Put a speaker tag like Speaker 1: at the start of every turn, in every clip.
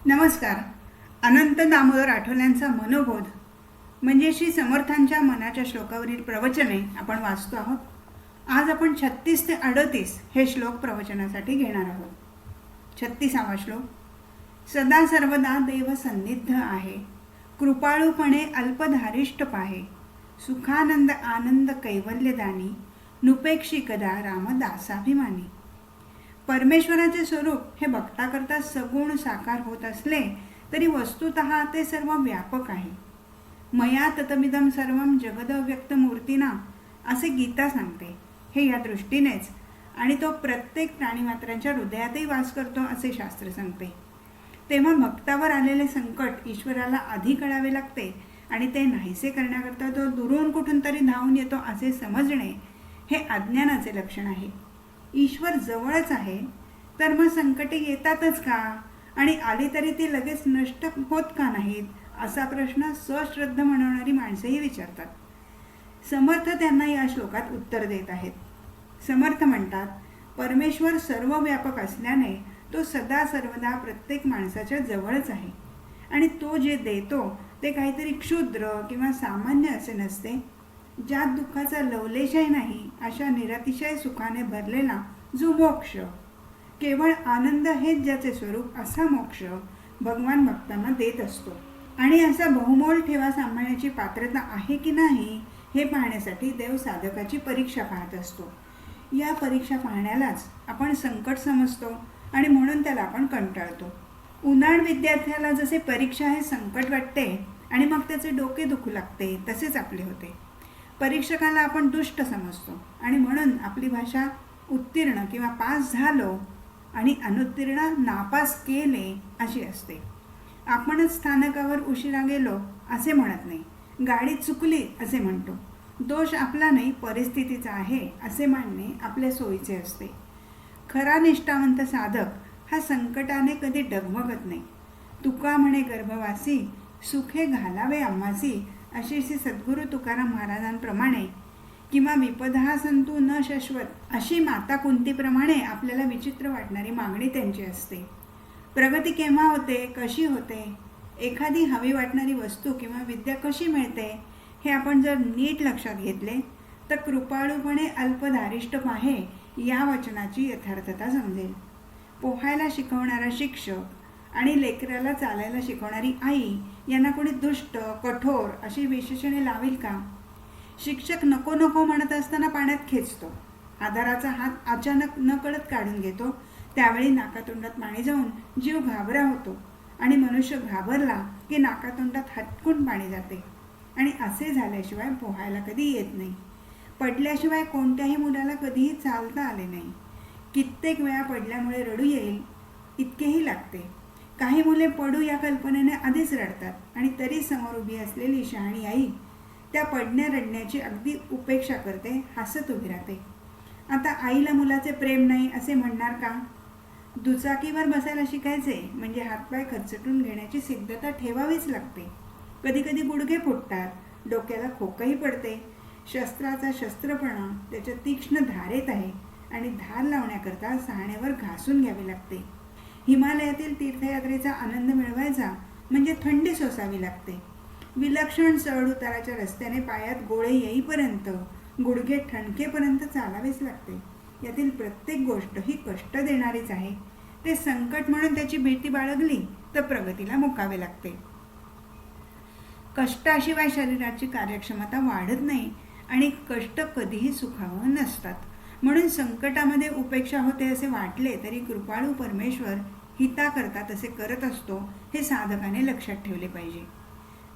Speaker 1: नमस्कार. अनंत दामोदर आठवल्यांचा मनोबोध म्हणजे श्री समर्थांच्या मनाच्या श्लोकावरील प्रवचने आपण वाचतो आहोत. आज आपण 36 ते 38 हे श्लोक प्रवचनासाठी घेणार आहोत. 36वा श्लोक. सदा सर्वदा देव सन्निध आहे, कृपाळूपणे अल्पधारिष्ट पाहे, सुखानंद आनंद कैवल्यदानी, नुपेक्षी कदा रामदासाभिमानी. परमेश्वराचे स्वरूप हे भक्ताकरता सगुण साकार होत असले तरी वस्तुतः ते सर्व व्यापक आहे. मया ततमिदं सर्वं जगदव्यक्त मूर्तीना असे गीता सांगते. हे या दृष्टीनेच आणि तो प्रत्येक प्राणीमात्रांच्या हृदयातही वास करतो असे शास्त्र सांगते. तेव्हा भक्तावर आलेले संकट ईश्वराला आधी कळावे लागते आणि ते नाहीसे करण्याकरता तो दुरून कुठून तरी धावून येतो असे समजणे हे अज्ञानाचे लक्षण आहे. ईश्वर जवळच आहे तर मग संकटे येतातच का आणि आली तरी ती लगेच नष्ट होत का नाहीत असा प्रश्न सश्रद्ध म्हणणारी माणसेही विचारतात. समर्थ त्यांना या श्लोकात उत्तर देत आहेत. समर्थ म्हणतात, परमेश्वर सर्व व्यापक असल्याने तो सदा सर्वदा प्रत्येक माणसाच्या जवळच आहे आणि तो जे देतो ते काहीतरी क्षुद्र किंवा सामान्य असे नसते. ज्यात दुःखाचा लवलेशही नाही अशा निरतिशय सुखाने भरलेला जो मोक्ष, केवळ आनंद हेच ज्याचे स्वरूप, असा मोक्ष भगवान भक्तांना देत असतो. आणि असा बहुमोल ठेवा सांभाळण्याची पात्रता आहे की नाही हे पाहण्यासाठी देव साधकाची परीक्षा पाहत असतो. या परीक्षा पाहण्यालाच आपण संकट समजतो आणि म्हणून त्याला आपण कंटाळतो. उन्हाळ विद्यार्थ्याला जसे परीक्षा हे संकट वाटते आणि मग त्याचे डोके दुखू लागते तसेच आपले होते. परीक्षकाला आपण दुष्ट समजतो आणि म्हणून आपली भाषा उत्तीर्ण किंवा पास झालो आणि अनुत्तीर्ण नापास केले अशी असते. आपणच स्थानकावर उशिरा गेलो असे म्हणत नाही, गाडी चुकली असे म्हणतो. दोष आपला नाही परिस्थितीचा आहे असे मानणे आपल्या सोयीचे असते. खरा निष्ठावंत साधक हा संकटाने कधी डगमगत नाही. तुका म्हणे गर्भवासी, सुखे घालावे आम्हासी अशी श्री सद्गुरू तुकाराम महाराजांप्रमाणे किंवा विपदा संतू न शाश्वत अशी माता कुंतीप्रमाणे आपल्याला विचित्र वाटणारी मागणी त्यांची असते. प्रगती केव्हा होते, कशी होते, एखादी हवी वाटणारी वस्तू किंवा विद्या कशी मिळते हे आपण जर नीट लक्षात घेतले तर कृपाळूपणे अल्पधारिष्ट पाहे या वचनाची यथार्थता समजेल. पोहायला शिकवणारा शिक्षक आणि लेकराला चालायला शिकवणारी आई यांना कोणी दुष्ट, कठोर अशी विशेषणे लावेल का? शिक्षक नको नको म्हणत असताना पाण्यात खेचतो, आधाराचा हात अचानक न कळत काढून घेतो, त्यावेळी नाकातोंडात पाणी जाऊन जीव घाबरा होतो आणि मनुष्य घाबरला की नाकातोंडात हटकून पाणी जाते आणि असे झाल्याशिवाय पोहायला कधी येत नाही. पडल्याशिवाय कोणत्याही मुलाला कधीही चालता आले नाही. कित्येक वेळा पडल्यामुळे रडू येईल इतकेही लागते. काही मुले पडू या कल्पनेने आधीच रडतात आणि तरी समोर उभी असलेली शहाणी आई त्या पडण्या रडण्याची अगदी उपेक्षा करते, हसत उभी राहते. आता आईला मुलाचे प्रेम नाही असे म्हणणार का? दुचाकीवर बसायला शिकायचे म्हणजे हातपाय खरचटून घेण्याची सिद्धता ठेवावीच लागते. कधी कधी गुडघे फुटतात, डोक्याला खोकही पडते. शस्त्राचा शस्त्रपणा त्याच्या तीक्ष्ण धारेत आहे आणि धार लावण्याकरता सहाण्यावर घासून घ्यावी लागते. हिमालयातील तीर्थयात्रेचा आनंद मिळवायचा म्हणजे थंडी सोसावी लागते. विलक्षण चढ उताराच्या रस्त्याने पायात गोळे येईपर्यंत, गुडघे ठणकेपर्यंत चालावेच लागते. यातील प्रत्येक गोष्ट ही कष्ट देणारीच आहे. ते संकट म्हणून त्याची भीती बाळगली तर प्रगतीला मुकावे लागते. कष्टाशिवाय शरीराची कार्यक्षमता वाढत नाही आणि कष्ट कधीही सुखावह नसतात. म्हणून संकटामध्ये उपेक्षा होते असे वाटले तरी कृपाळू परमेश्वर हिता करता तसे करत असतो हे साधकाने लक्षात ठेवले पाहिजे.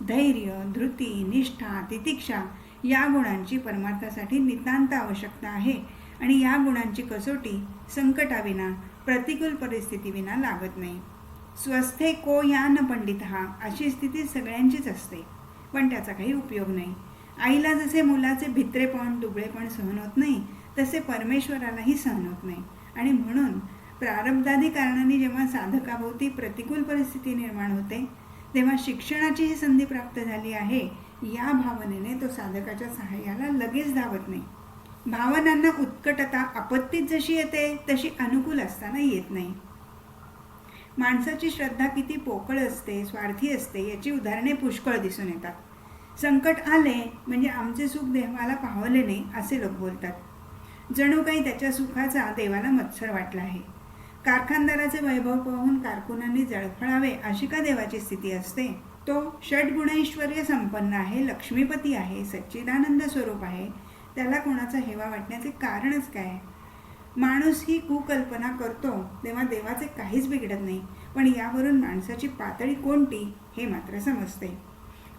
Speaker 1: धैर्य, धृती, निष्ठा, तितिक्षा या गुणांची परमार्थासाठी नितांत आवश्यकता आहे आणि या गुणांची कसोटी संकटाविना, प्रतिकूल परिस्थितीविना लागत नाही. स्वस्थे को यान पंडितः अशी स्थिती सगळ्यांचीच असते पण त्याचा काही उपयोग नाही. आईला जसे मुलाचे भित्रेपण, दुबळेपण सहन होत नाही तसे परमेश्वरालाही सहन होत नाही आणि म्हणून प्रारब्धादी कारणांनी जेव्हा साधकाभोवती प्रतिकूल परिस्थिती निर्माण होते तेव्हा शिक्षणाची ही संधी प्राप्त झाली आहे या भावनेने तो साधकाच्या सहाय्याला लगेच धावत नाही. भावनांना उत्कटता आपत्तीत जशी येते तशी अनुकूल असताना येत नाही. माणसाची श्रद्धा किती पोकळ असते, स्वार्थी असते याची उदाहरणे पुष्कळ दिसून येतात. संकट आले म्हणजे आमचे सुख देवाला पावले नाही असे लोक बोलतात. जणू काही त्याच्या सुखाचा देवाला मत्सर वाटला आहे. कारखानदाराचे वैभव पाहून कारकुनांनी जळफळावे अशी का देवाची स्थिती असते? तो षड्गुणैश्वर्य संपन्न आहे, लक्ष्मीपती आहे, सच्चिदानंद स्वरूप आहे. त्याला कोणाचा हेवा वाटण्याचे कारणच काय? माणूस ही कुकल्पना करतो तेव्हा देवाचे काहीच बिघडत नाही, पण यावरून माणसाची पातळी कोणती हे मात्र समजते.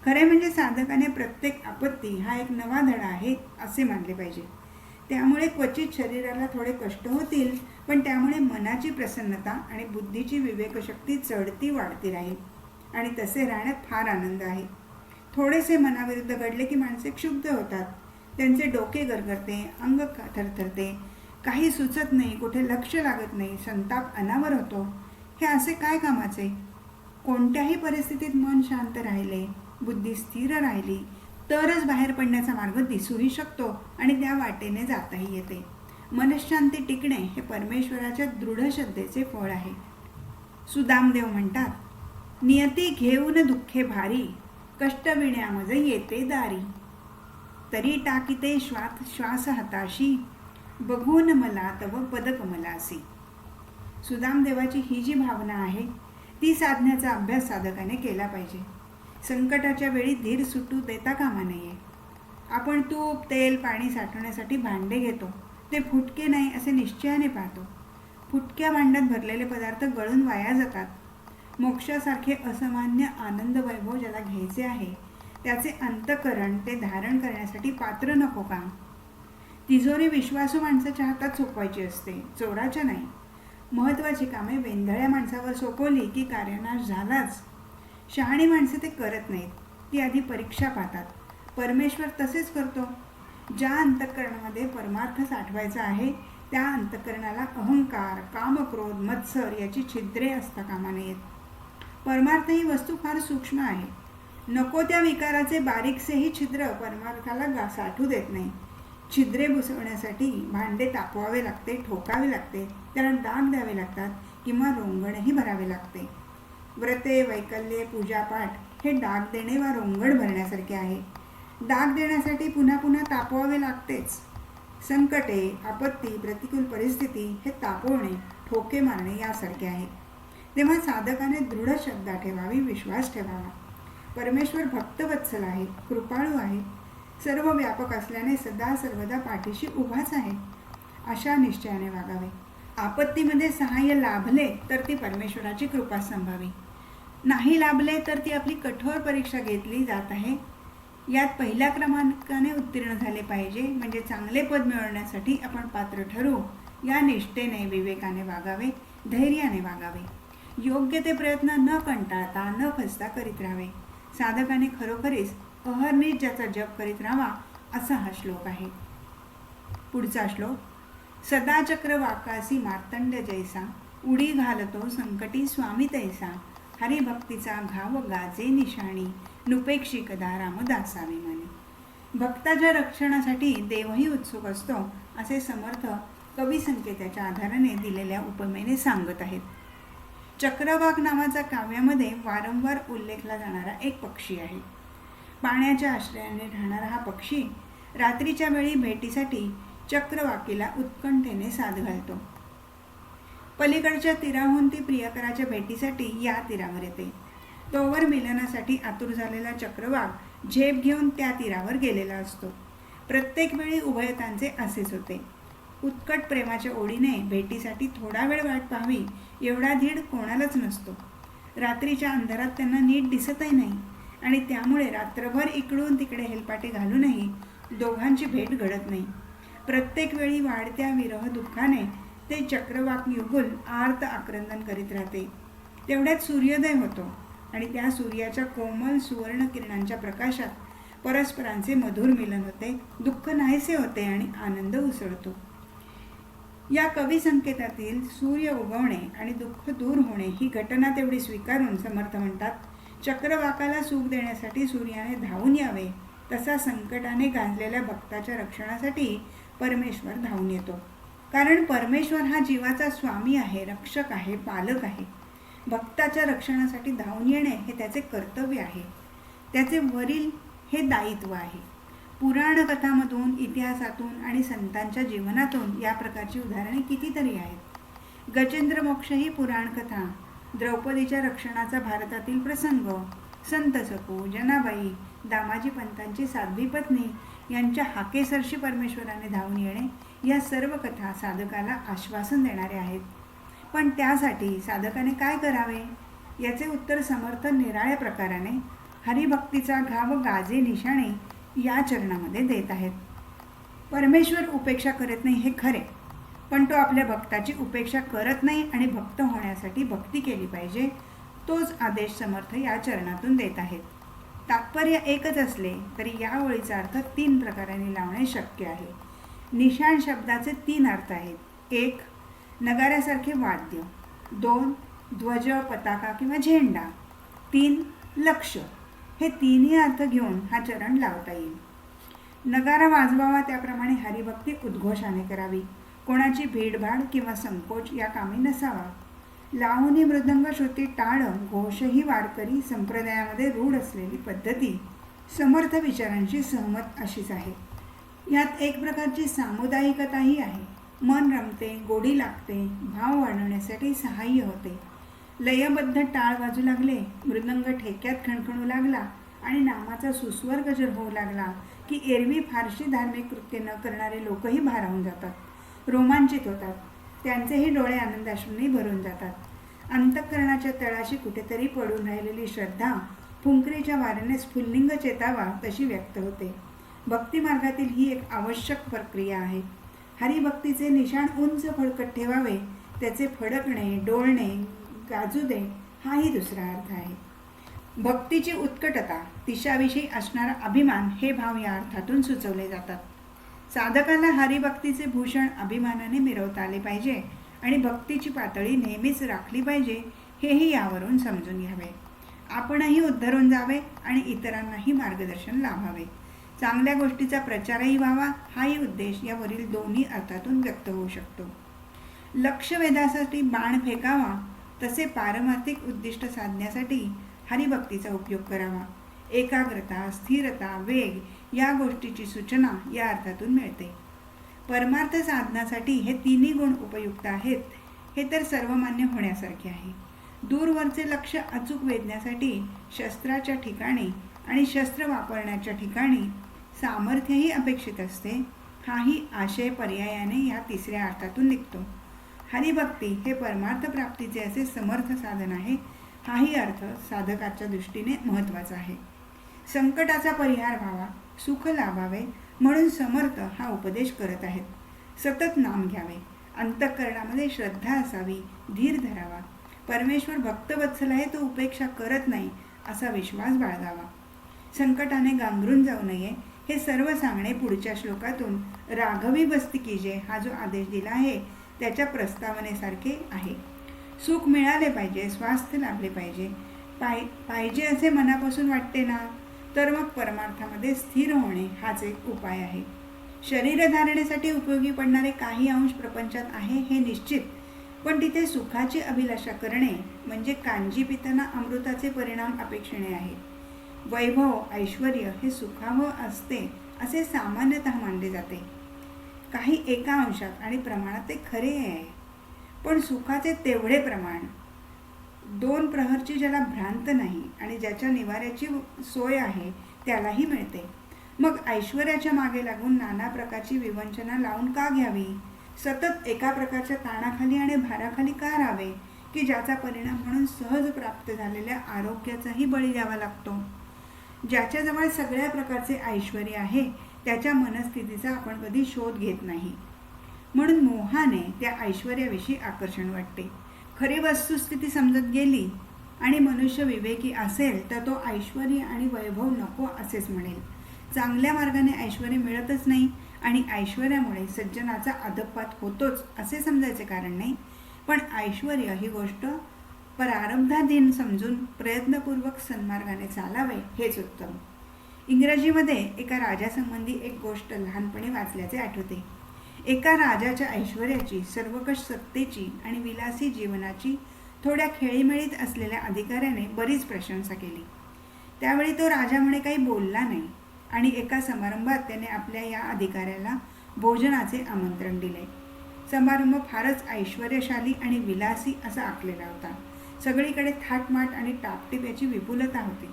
Speaker 1: खरे म्हणजे साधकाने प्रत्येक आपत्ती हा एक नवा धडा आहे असे मानले पाहिजे. त्यामुळे क्वचित शरीराला थोडे कष्ट होतील, पण त्यामुळे मनाची प्रसन्नता आणि बुद्धीची विवेकशक्ती चढती वाढती राहील आणि तसे राहण्यात फार आनंद आहे. थोडेसे मनाविरुद्ध घडले की माणसे क्षुब्ध होतात. त्यांचे डोके गरगरते, अंग थरथरते, काही सुचत नाही, कुठे लक्ष लागत नाही, संताप अनावर होतो. हे असे काय कामाचे? कोणत्याही परिस्थितीत मन शांत राहिले, बुद्धी स्थिर राहिली तरच बाहेर पडण्याचा मार्ग दिसूही शकतो आणि त्या वाटेने जाताही येते. मनःशांती टिकणे हे परमेश्वराच्या दृढ श्रद्धेचे फळ आहे. सुदामदेव म्हणतात, नियती घेऊन दुःखे भारी, कष्ट विण्यामज येते दारी. तरी टाकीते श्वास हाताशी, बघून मला तव पदकमलासी. सुदामदेवाची ही जी भावना आहे ती साधण्याचा अभ्यास साधकाने केला पाहिजे. संकटाच्या वेळी धीर सुटू देता कामा नये. आपण तूप, तेल, पाणी साठवण्यासाठी भांडे घेतो, ते फुटके नाही असे निश्चयाने पाहतो. फुटक्या भांड्यात भरलेले पदार्थ गळून वाया जातात. मोक्षासारखे असामान्य आनंद वैभव ज्याला घ्यायचे आहे त्याचे अंतःकरण ते धारण करण्यासाठी पात्र नको का? तिजोरी विश्वासू माणसाच्या हातात सोपवायची असते, चोराच्या नाही. महत्त्वाची कामे वेंधळ्या माणसावर सोपवली की कार्यानाश झालाच. शहाणी माणसे ते करत नाहीत, ती आधी परीक्षा पाहतात. परमेश्वर तसेच करतो. ज्या अंतःकरणामध्ये परमार्थ साठवायचा आहे त्या अंतःकरणाला अहंकार, कामक्रोध, मत्सर याची छिद्रे असता कामा नयेत. परमार्थ ही वस्तू फार सूक्ष्म आहे. नको त्या विकाराचे बारीकसेही छिद्र परमार्थाला साठू देत नाही. छिद्रे बुसवण्यासाठी भांडे तापवावे लागते, ठोकावे लागते, त्याला डाग द्यावे लागतात किंवा रोंगणही भरावे लागते. व्रते, वैकल्ये, पूजापाठ हे डाग देणे वा रोंगण भरण्यासारखे आहे. डाग देण्यासाठी पुन्हा पुन्हा तापवावे लागतेच. संकटे, आपत्ती, प्रतिकूल परिस्थिती हे तापवणे, ठोके मारणे यासारखे आहे. तेव्हा साधकाने दृढ श्रद्धा ठेवावी, विश्वास ठेवावा. परमेश्वर भक्तवत्सल आहे, कृपाळू आहे, सर्व व्यापक असल्याने सदा सर्वदा पाठीशी उभाच आहे. अशा निश्चयाने वागावे. आपत्तीमध्ये सहाय्य लाभले तर ती परमेश्वराची कृपा संभावी, नाही लाभले तर ती आपली कठोर परीक्षा घेतली जात आहे. यात पहिल्या क्रमांकाने उत्तीर्ण झाले पाहिजे म्हणजे चांगले पद मिळवण्यासाठी आपण पात्र ठरू. या निष्ठेने, विवेकाने वागावे, धैर्याने वागावे. योग्य ते प्रयत्न न कंटाळता, न खचता करीत राहावे. साधकाने खरोखरीच अहर्निश ज्याचा जप करीत राहावा असा हा श्लोक आहे. पुढचा श्लोक. सदा चक्र वाकासी मार्तंड जैसा, उडी घालतो संकटी स्वामी तैसा. हरिभक्तीचा घाव गाजे निशाणी, नुपेक्षी कदा रामदासावी मनी. भक्ताच्या रक्षणासाठी देवही उत्सुक असतो असे समर्थ कवी संकेताच्या आधाराने दिलेल्या उपमेने सांगत आहेत. चक्रवाक नावाचा काव्यामध्ये वारंवार उल्लेखला जाणारा एक पक्षी आहे. पाण्याच्या आश्रयाने राहणारा हा पक्षी रात्रीच्या वेळी भेटीसाठी चक्रवाकीला उत्कंठेने साद घालतो. पलीकडच्या तीराहून ती प्रियकराच्या भेटीसाठी या तीरावर येते. तोवर मिलनासाठी आतुर झालेला चक्रवाक झेप घेऊन त्या तीरावर गेलेला असतो. प्रत्येक वेळी उभयतांचे असेच होते. उत्कट प्रेमाच्या ओढीने भेटीसाठी थोडा वेळ वाट पाहावी एवढा धीड कोणालाच नसतो. रात्रीच्या अंधारात त्यांना नीट दिसतही नाही आणि त्यामुळे रात्रभर इकडून तिकडे हेलपाटे घालूनही दोघांची भेट घडत नाही. प्रत्येक वेळी वाढत्या विरह दुःखाने ते चक्रवाक युगुल आर्त आक्रंदन करीत राहते. तेवढ्यात सूर्योदय होतो आणि त्या सूर्याच्या कोमल सुवर्ण किरणांच्या प्रकाशात परस्परांचे मधुर मिलन होते, दुःख नाहीसे होते आणि आनंद उसळतो. या कवी संकेतातील सूर्य उगवणे आणि दुःख दूर होणे ही घटना तेवढी स्वीकारून समर्थ म्हणतात, चक्रवाकाला सुख देण्यासाठी सूर्याने धावून यावे तसा संकटाने गांजलेल्या भक्ताच्या रक्षणासाठी परमेश्वर धावून येतो. कारण परमेश्वर हा जीवाचा स्वामी आहे, रक्षक आहे, पालक आहे. भक्ताच्या रक्षणासाठी धावून येणे हे त्याचे कर्तव्य आहे, त्याचे वरील हे दायित्व आहे. पुराण कथामधून, इतिहासातून आणि संतांच्या जीवनातून या प्रकारची उदाहरणे कितीतरी आहेत. गजेंद्र मोक्ष ही पुराण कथा, द्रौपदीच्या रक्षणाचा भारतातील प्रसंग, संत सकू, जनाबाई, दामाजी पंतांची साध्वी पत्नी यांच्या हाकेसरशी परमेश्वराने धावून येणे, या सर्व कथा साधकाला आश्वासन देणारे आहेत. पण त्यासाठी साधकाने काय करावे याचे उत्तर समर्थ निराळ्या प्रकाराने हरिभक्तीचा घाव गाजे निशाणे या चरणामध्ये देत आहेत. परमेश्वर उपेक्षा करत नाही हे खरे, पण तो आपल्या भक्ताची उपेक्षा करत नाही आणि भक्त होण्यासाठी भक्ती केली पाहिजे, तोच आदेश समर्थ या चरणातून देत आहेत. तात्पर्य एकच असले तरी या ओळीचा अर्थ 3 प्रकारांनी लावणे शक्य आहे. निशाण शब्दाचे 3 अर्थ आहेत. 1. नगाऱ्यासारखे वाद्य. 2. ध्वज, पताका किंवा झेंडा. 3. लक्ष. हे 3ही अर्थ घेऊन हा चरण लावता येईल. नगारा वाजवावा त्याप्रमाणे हरिभक्ती उद्घोषाने करावी. कोणाची भीडभाड किंवा संकोच या कामी नसावा. लावणी, मृदंग, श्रुती, टाळ, घोषही वारकरी संप्रदायामध्ये रूढ असलेली पद्धती समर्थ विचारांशी सहमत अशीच आहे. यात एक प्रकारची सामुदायिकताही आहे. मन रमते, गोडी लागते, भाव वाढवण्यासाठी सहाय्य होते. लयबद्ध टाळ वाजू लागले, मृदंग ठेक्यात खणखणू लागला आणि नामाचा सुस्वर गजर होऊ लागला की एरवी फारशी धार्मिक कृत्य न करणारे लोकही भारावून जातात, रोमांचित होतात. त्यांचेही डोळे आनंदाश्रूंनी भरून जातात. अंतःकरणाच्या तळाशी कुठेतरी पडून राहिलेली श्रद्धा फुंकरीच्या वाऱ्याने स्फुल्लिंग चेतावा तशी व्यक्त होते. भक्तिमार्गातील ही एक आवश्यक प्रक्रिया आहे. हरिभक्तीचे निशाण उंच फडकत ठेवावे, त्याचे फडकणे, डोळणे, गाजू दे, हाही दुसरा अर्थ आहे. भक्तीची उत्कटता, तिच्याविषयी असणारा अभिमान हे भाव या अर्थातून सुचवले जातात. साधकाला हरिभक्तीचे भूषण अभिमानाने मिरवता आले पाहिजे आणि भक्तीची पातळी नेहमीच राखली पाहिजे, हेही यावरून समजून घ्यावे. आपणही उद्धरून जावे आणि इतरांनाही मार्गदर्शन लाभावे. चांगल्या गोष्टीचा प्रचारही व्हावा, हाही उद्देश यावरील 2ही अर्थातून व्यक्त होऊ शकतो. लक्षवेधासाठी बाण फेकावा, तसे पारमार्थिक उद्दिष्ट साधण्यासाठी हरिभक्तीचा उपयोग करावा. एकाग्रता, स्थिरता, वेग या गोष्टीची सूचना या अर्थातून मिळते. परमार्थ साधनासाठी हे 3ही गुण उपयुक्त आहेत, हे तर सर्वमान्य होण्यासारखे आहे. दूरवरचे लक्ष अचूक वेधण्यासाठी शस्त्राच्या ठिकाणी आणि शस्त्र वापरण्याच्या ठिकाणी सामर्थ्यही अपेक्षित असते, हाही आशय पर्यायाने या 3ऱ्या अर्थातून निघतो. हरिभक्ती हे परमार्थ प्राप्तीचे असे समर्थ साधन आहे, हाही अर्थ साधकाच्या दृष्टीने महत्त्वाचा आहे. संकटाचा परिहार व्हावा, सुख लाभावे म्हणून समर्थ हा उपदेश करत आहेत. सतत नाम घ्यावे, अंतःकरणामध्ये श्रद्धा असावी, धीर धरावा. परमेश्वर भक्तवत्सल आहे, तो उपेक्षा करत नाही असा विश्वास बाळगावा. संकटाने गांगरून जाऊ नये हे सर्व सांगणे पुढच्या श्लोकातून राघवी बस्ती कीजे हा जो आदेश दिला आहे त्याच्या प्रस्तावनेसारखे आहे. सुख मिळाले पाहिजे, स्वास्थ्य लाभले पाहिजे, पाहिजे असे मनापासून वाटते ना, तर मग परमार्थामध्ये स्थिर होणे हाच एक उपाय आहे. शरीरधारणेसाठी उपयोगी पडणारे काही अंश प्रपंचात आहे हे निश्चित, पण तिथे सुखाची अभिलाषा करणे म्हणजे कांजी पिताना अमृताचे परिणाम अपेक्षणे आहे. वैभव, ऐश्वर्य हे सुखावह असते असे सामान्यतः मानले जाते. काही एका अंशात आणि प्रमाणात ते खरे आहे, पण सुखाचे तेवढे प्रमाण 2 प्रहरची ज्याला भ्रांत नाही आणि ज्याच्या निवाऱ्याची सोय आहे त्यालाही मिळते. मग ऐश्वर्याच्या मागे लागून नाना प्रकारची विवंचना लावून का घ्यावी? सतत एका प्रकारच्या ताणाखाली आणि भाराखाली का राहावे की ज्याचा परिणाम म्हणून सहज प्राप्त झालेल्या आरोग्याचाही बळी द्यावा लागतो? ज्याच्याजवळ सगळ्या प्रकारचे ऐश्वर्य आहे त्याच्या मनस्थितीचा आपण कधी शोध घेत नाही, म्हणून मोहाने त्या ऐश्वर्याविषयी आकर्षण वाटते. खरी वस्तुस्थिती समजत गेली आणि मनुष्य विवेकी असेल तर तो ऐश्वर्य आणि वैभव नको असेच म्हणेल. चांगल्या मार्गाने ऐश्वर्य मिळतच नाही आणि ऐश्वर्यामुळे सज्जनाचा अधःपात होतोच असे समजायचे कारण नाही, पण ऐश्वर्य ही गोष्ट प्रारब्धाधीन समजून प्रयत्नपूर्वक सन्मार्गाने चालावे हेच उत्तम. इंग्रजीमध्ये एका राजासंबंधी एक गोष्ट लहानपणी वाचल्याचे आठवते. एका राजाच्या ऐश्वर्याची, सर्वकष सत्तेची आणि विलासी जीवनाची थोड्या खेळीमेळीत असलेल्या अधिकाऱ्याने बरीच प्रशंसा केली. त्यावेळी तो राजा म्हणे काही बोलला नाही आणि एका समारंभात त्याने आपल्या या अधिकाऱ्याला भोजनाचे आमंत्रण दिले. समारंभ फारच ऐश्वर्यशाली आणि विलासी असा आखलेला होता. सगळीकडे थाटमाट आणि टापटीप याची विपुलता होती.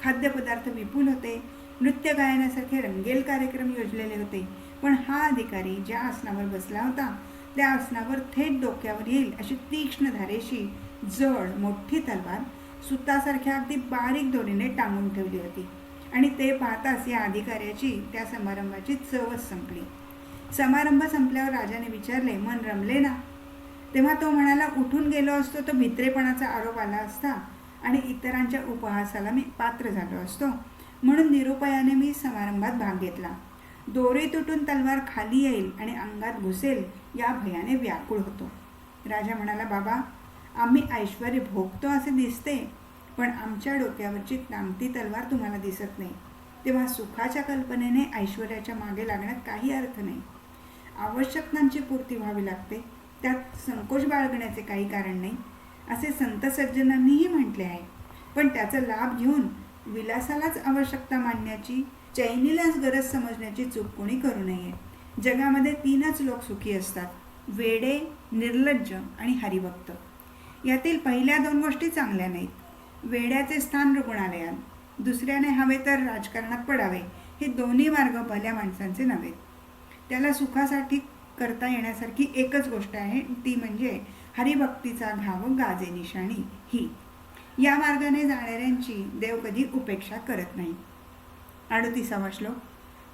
Speaker 1: खाद्यपदार्थ विपुल होते. नृत्य गायनासारखे रंगेल कार्यक्रम योजलेले होते. पण हा अधिकारी ज्या आसनावर बसला होता त्या आसनावर थेट डोक्यावर येईल अशी तीक्ष्ण धारेशी जड मोठी तलवार सुतासारख्या अगदी बारीक दोरीने टांगून ठेवली होती आणि ते पाहताच या अधिकाऱ्याची त्या समारंभाची चवच संपली. समारंभ संपल्यावर राजाने विचारले, मन रमले ना? तेव्हा तो म्हणाला, उठून गेलो असतो तो भित्रेपणाचा आरोप आला असता आणि इतरांच्या उपहासाला मी पात्र झालो असतो, म्हणून निरुपायाने मी समारंभात भाग घेतला. दोरी तुटून तलवार खाली येईल आणि अंगात घुसेल या भयाने व्याकुळ होतो. राजा म्हणाला, बाबा, आम्ही ऐश्वर्य भोगतो असे दिसते, पण आमच्या डोक्यावरची टांगती तलवार तुम्हाला दिसत नाही. तेव्हा सुखाच्या कल्पनेने ऐश्वर्याच्या मागे लागण्यात काही अर्थ नाही. आवश्यकतांची पूर्ती व्हावी लागते, त्यात संकोच बाळगण्याचे काही कारण नाही असे संत सज्जनांनीही म्हटले आहे. पण त्याचा लाभ घेऊन विलासालाच आवश्यकता मानण्याची, चैनीलाच गरज समजण्याची चूक कोणी करू नये. जगामध्ये 3च लोक सुखी असतात, वेडे, निर्लज्ज आणि हरिभक्त. यातील पहिल्या 2 गोष्टी चांगल्या नाहीत. वेड्याचे स्थान रुग्णालयात, दुसऱ्याने हवे तर राजकारणात पडावे, हे दोन्ही मार्ग भल्या माणसांचे नव्हेत. त्याला सुखासाठी करता येण्यासारखी एकच गोष्ट आहे, ती म्हणजे हरिभक्तीचा घाव गाजे निशाणी ही. या मार्गाने जाणाऱ्यांची देव कधी उपेक्षा करत नाही. 38वा श्लोक.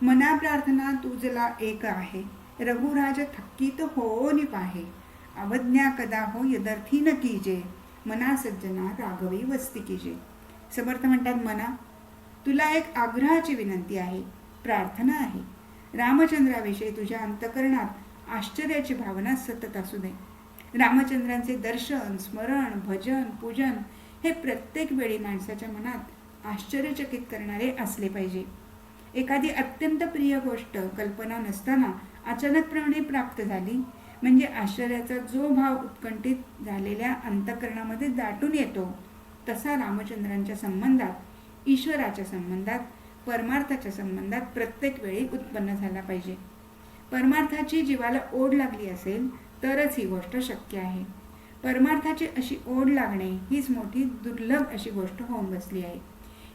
Speaker 1: मना प्रार्थना तुझला एक आहे, रघुराज थक्कीत हो निपाहे, अवज्ञा कदा हो यदर्थी न कीजे, मना सज्जना राघवी वस्ती कीजे. समर्थ म्हणतात, मना, तुला एक आग्रहाची विनंती आहे, प्रार्थना आहे. रामचंद्राविषयी तुझ्या अंतकरणात आश्चर्याची भावना सतत असू दे. रामचंद्रांचे दर्शन, स्मरण, भजन, पूजन हे प्रत्येक वेळी माणसाच्या मनात आश्चर्यचकित करणारे असले पाहिजे. एखादी अत्यंत प्रिय गोष्ट कल्पना नसताना अचानकपणे प्राप्त झाली म्हणजे आश्चर्याचा जो भाव उत्कंठित झालेल्या अंतकरणामध्ये दाटून येतो, तसा रामचंद्रांच्या संबंधात, ईश्वराच्या संबंधात, परमार्थाच्या संबंधात प्रत्येक वेळी उत्पन्न झाला पाहिजे. परमार्थाची जीवाला ओढ लागली असेल तरच ही गोष्ट शक्य आहे. परमार्थाची अशी ओढ लागणे हीच मोठी दुर्लभ अशी गोष्ट होऊन बसली आहे.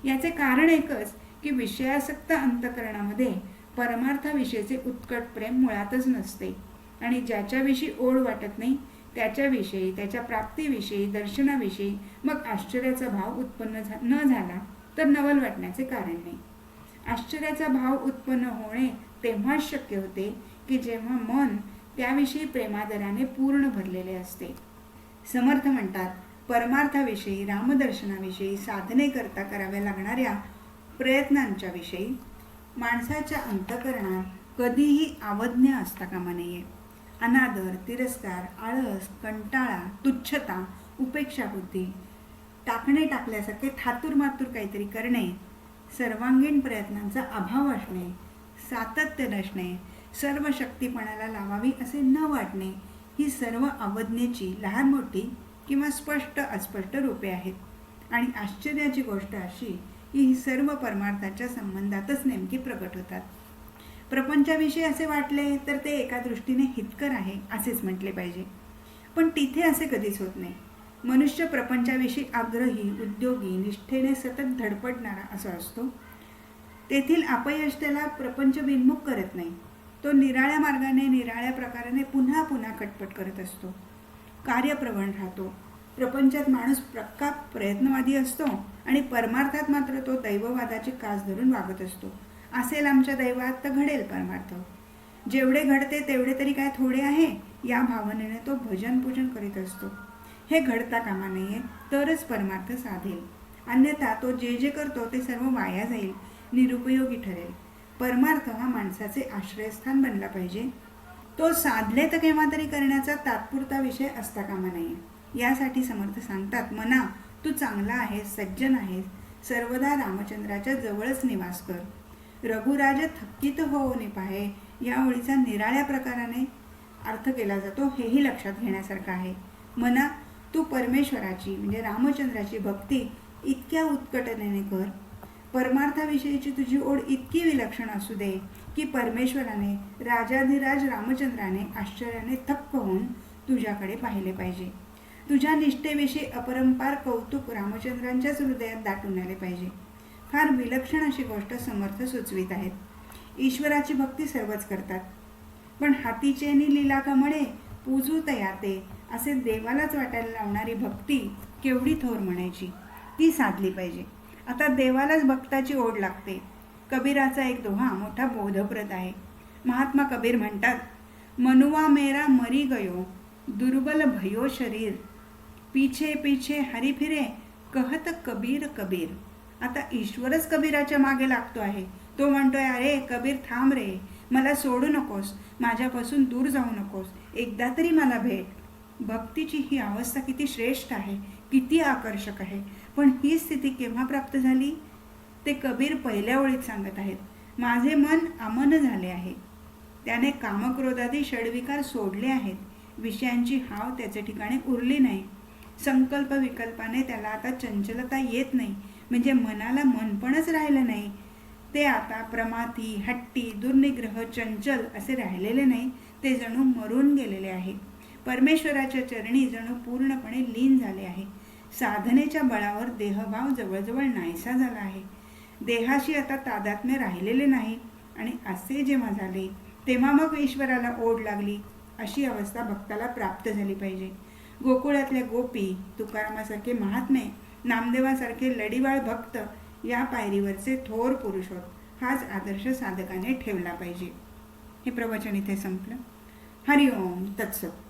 Speaker 1: याचे कारण एकच की विषयासक्त अंतकरणामध्ये परमार्थाविषयीचे उत्कट प्रेम मुळातच नसते आणि ज्याच्याविषयी ओढ वाटत नाही त्याच्याविषयी, त्याच्या प्राप्तीविषयी, दर्शनाविषयी मग आश्चर्याचा भाव उत्पन्न न झाला तर नवल वाटण्याचे कारण नाही. आश्चर्याचा भाव उत्पन्न होणे तेव्हाच शक्य होते की जेव्हा मन त्याविषयी प्रेमादराने पूर्ण भरलेले असते. समर्थ म्हणतात, परमार्थाविषयी, रामदर्शनाविषयी, साधनेकरता कराव्या लागणाऱ्या प्रयत्नांच्या विषयी माणसाच्या अंतकरणात कधीही अवज्ञा असता कामा नये. अनादर, तिरस्कार, आळस, कंटाळा, तुच्छता, उपेक्षाबुद्धी, टाकल्यासारखे थातूरमातूर काहीतरी करणे, सर्वांगीण प्रयत्नांचा अभाव असणे, सातत्य नसणे, सर्व शक्तीपणाला लावावी असे न वाटणे, ही सर्व अवज्ञेची लहान मोठी किंवा स्पष्ट अस्पष्ट रूपे आहेत. आणि आश्चर्याची गोष्ट अशी की ही सर्व परमार्थाच्या संबंधातच नेमकी प्रकट होतात. प्रपंचाविषयी असे वाटले तर ते एका दृष्टीने हितकर आहे असेच म्हटले पाहिजे, पण तिथे असे कधीच होत नाही. मनुष्य प्रपंचाविषयी आग्रही, उद्योगी, निष्ठेने सतत धडपडणारा असा असतो. तेथील अपयश त्याला प्रपंच विन्मुख करत नाही. तो निराळ्या मार्गाने, निराळ्या प्रकाराने पुन्हा पुन्हा खटपट करत असतो, कार्यप्रवण राहतो. प्रपंचात माणूस पक्का प्रयत्नवादी असतो आणि परमार्थात मात्र तो दैववादाची कास धरून वागत असतो. असेल आमच्या दैवात तर घडेल परमार्थ. जेवढे घडते तेवढे तरी काय थोडे आहे या भावनेने तो भजन पूजन करीत असतो. हे घडता कामा नये तरच परमार्थ साधेल, अन्यथा तो जे जे करतो ते सर्व वाया जाईल, निरुपयोगी ठरेल. परमार्थ हा माणसाचे आश्रयस्थान बनला पाहिजे. तो साधले तर केव्हा तरी करण्याचा तात्पुरता विषय असता कामा नये. यासाठी समर्थ सांगतात, मना, तू चांगला आहेस, सज्जन आहेस, सर्वदा रामचंद्राच्या जवळच निवास कर. रघुराज थक्कीत होऊ निपाहे या ओळीचा निराळ्या प्रकाराने अर्थ केला जातो, हेही लक्षात घेण्यासारखं आहे. मना, तू परमेश्वराची म्हणजे रामचंद्राची भक्ती इतक्या उत्कटतेने कर, परमार्थाविषयीची तुझी ओढ इतकी विलक्षण असू दे की परमेश्वराने राजाधिराज रामचंद्राने आश्चर्याने थक्क होऊन तुझ्याकडे पाहिले पाहिजे. तुझ्या निष्ठेविषयी अपरंपार कौतुक रामचंद्रांच्याच हृदयात दाटून आले पाहिजे. फार विलक्षण अशी गोष्ट समर्थ सुचवित आहेत. ईश्वराची भक्ती सर्वच करतात, पण हातीचेनी लीला कमळे पूजू तयाते असे देवालाच वाटायला लावणारी भक्ती केवढी थोर म्हणायची, ती साधली पाहिजे. आता देवालाच भक्ताची ओढ लागते. कबीराचा एक दोहा मोठा बोधप्रद आहे. महात्मा कबीर म्हणतात, मनुवा मेरा मरी गयो दुर्बल भयो शरीर, पीछे पीछे हरी फिरे कहत कबीर कबीर. आता ईश्वरच कबीराच्या मागे लागतो आहे. तो म्हणतोय, अरे कबीर थांब रे, मला सोडू नकोस, माझ्यापासून दूर जाऊ नकोस, एकदा तरी मला भेट. भक्तीची ही अवस्था किती श्रेष्ठ आहे, किती आकर्षक आहे. पण ही स्थिती केव्हा प्राप्त झाली ते कबीर पहिल्या ओळीत सांगत आहेत. माझे मन अमन झाले आहे. त्याने कामक्रोधादी षडविकार सोडले आहेत. विषयांची हाव त्याच्या ठिकाणी उरली नाही. संकल्प विकल्पाने त्याला आता चंचलता येत नाही, म्हणजे मनाला मनपणच राहिलं नाही. ते आता प्रमाथी, हट्टी, दुर्निग्रह, चंचल असे राहिलेले नाही. ते जणू मरून गेलेले आहे. परमेश्वराच्या चरणी जणू पूर्णपणे लीन झाले आहे. साधनेच्या बळावर देहभाव जवळजवळ नाहीसा झाला आहे. देहाशी आता तादात्म्य राहिलेले नाही. आणि असे जेव्हा झाले तेव्हा मग ईश्वराला ओढ लागली. अशी अवस्था भक्ताला प्राप्त झाली पाहिजे. गोकुळातल्या गोपी, तुकारामासारखे महात्मे, नामदेवासारखे लढीवाळ भक्त या पायरीवरचे थोर पुरुष होत. हाच आदर्श साधकाने ठेवला पाहिजे. हे प्रवचन इथे संपलं. हरिओम तत्सत.